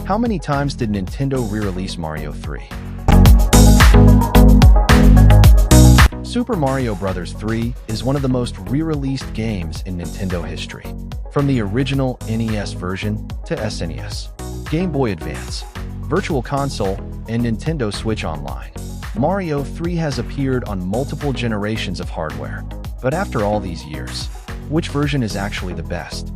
How many times did Nintendo re-release Mario 3? Super Mario Bros. 3 is one of the most re-released games in Nintendo history. From the original NES version to SNES, Game Boy Advance, Virtual Console, and Nintendo Switch Online, Mario 3 has appeared on multiple generations of hardware. But after all these years, which version is actually the best?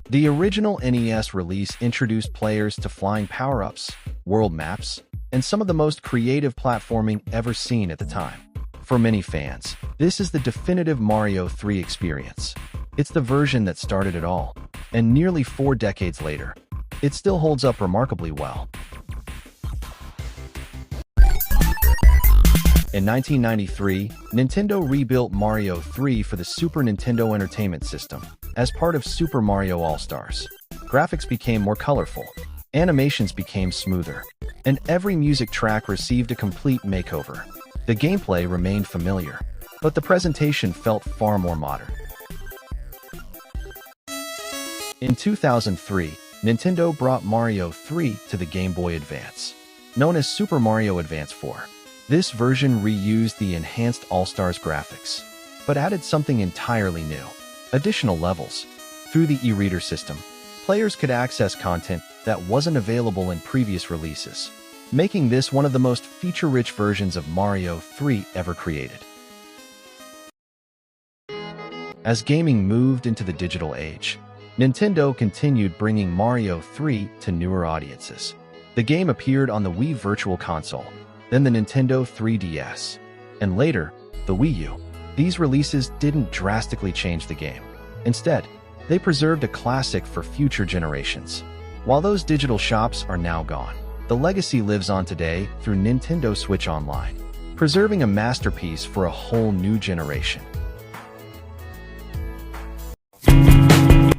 The original NES release introduced players to flying power-ups, world maps, and some of the most creative platforming ever seen at the time. For many fans, this is the definitive Mario 3 experience. It's the version that started it all, and nearly 4 decades later, it still holds up remarkably well. In 1993, Nintendo rebuilt Mario 3 for the Super Nintendo Entertainment System as part of Super Mario All-Stars. Graphics became more colorful, animations became smoother, and every music track received a complete makeover. The gameplay remained familiar, but the presentation felt far more modern. In 2003, Nintendo brought Mario 3 to the Game Boy Advance, known as Super Mario Advance 4. This version reused the enhanced All-Stars graphics, but added something entirely new: additional levels. Through the e-reader system, players could access content that wasn't available in previous releases, making this one of the most feature-rich versions of Mario 3 ever created. As gaming moved into the digital age, Nintendo continued bringing Mario 3 to newer audiences. The game appeared on the Wii Virtual Console, then the Nintendo 3DS, and later, the Wii U. These releases didn't drastically change the game. Instead, they preserved a classic for future generations. While those digital shops are now gone, the legacy lives on today through Nintendo Switch Online, preserving a masterpiece for a whole new generation.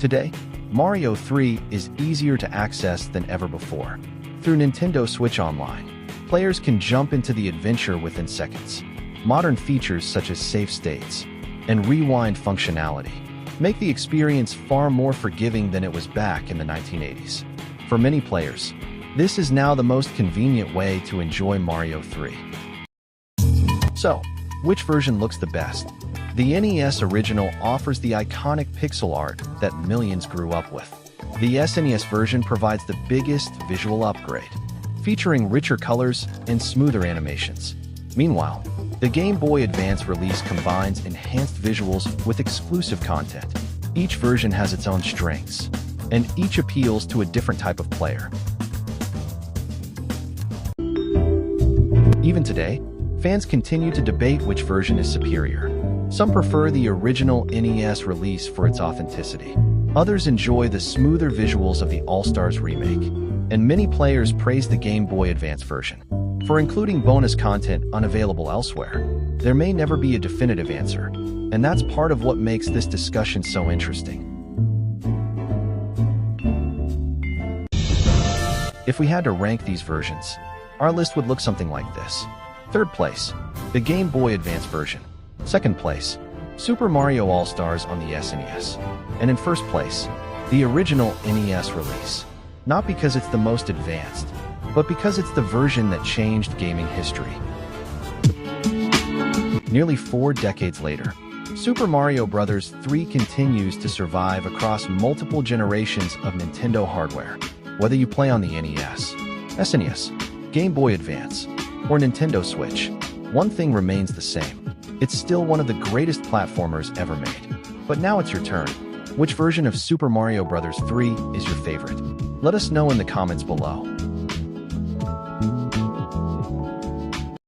Today, Mario 3 is easier to access than ever before. Through Nintendo Switch Online, players can jump into the adventure within seconds. Modern features such as save states and rewind functionality make the experience far more forgiving than it was back in the 1980s. For many players, this is now the most convenient way to enjoy Mario 3. So, which version looks the best? The NES original offers the iconic pixel art that millions grew up with. The SNES version provides the biggest visual upgrade, featuring richer colors and smoother animations. Meanwhile, the Game Boy Advance release combines enhanced visuals with exclusive content. Each version has its own strengths, and each appeals to a different type of player. Even today, fans continue to debate which version is superior. Some prefer the original NES release for its authenticity. Others enjoy the smoother visuals of the All-Stars remake, and many players praise the Game Boy Advance version for including bonus content unavailable elsewhere. There may never be a definitive answer, and that's part of what makes this discussion so interesting. If we had to rank these versions, our list would look something like this. Third place, the Game Boy Advance version. Second place, Super Mario All-Stars on the SNES. And in first place, the original NES release. Not because it's the most advanced, but because it's the version that changed gaming history. Nearly 4 decades later, Super Mario Bros. 3 continues to survive across multiple generations of Nintendo hardware. Whether you play on the NES, SNES, Game Boy Advance, or Nintendo Switch, one thing remains the same. It's still one of the greatest platformers ever made. But now it's your turn. Which version of Super Mario Bros. 3 is your favorite? Let us know in the comments below.